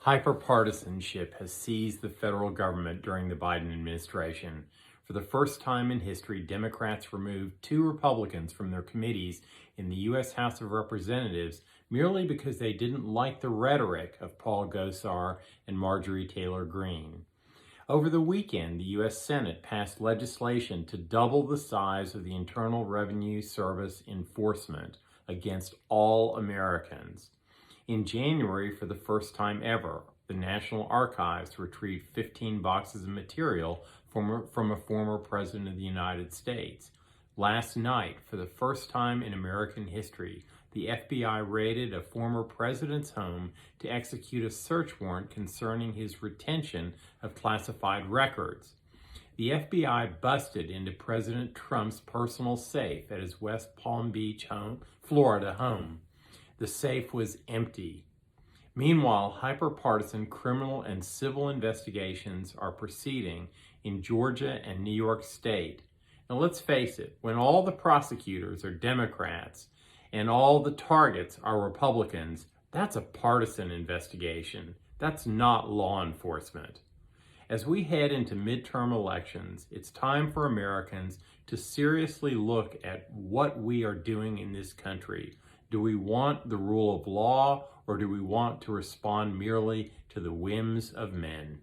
Hyperpartisanship has seized the federal government during the Biden administration. For the first time in history, Democrats removed 2 Republicans from their committees in the U.S. House of Representatives merely because they didn't like the rhetoric of Paul Gosar and Marjorie Taylor Greene. Over the weekend, the U.S. Senate passed legislation to double the size of the Internal Revenue Service enforcement against all Americans. In January, for the first time ever, the National Archives retrieved 15 boxes of material from a former president of the United States. Last night, for the first time in American history, the FBI raided a former president's home to execute a search warrant concerning his retention of classified records. The FBI busted into President Trump's personal safe at his West Palm Beach, Florida home. The safe was empty. Meanwhile, hyperpartisan criminal and civil investigations are proceeding in Georgia and New York State. Now let's face it, when all the prosecutors are Democrats and all the targets are Republicans, that's a partisan investigation. That's not law enforcement. As we head into midterm elections, it's time for Americans to seriously look at what we are doing in this country. Do we want the rule of law, or do we want to respond merely to the whims of men?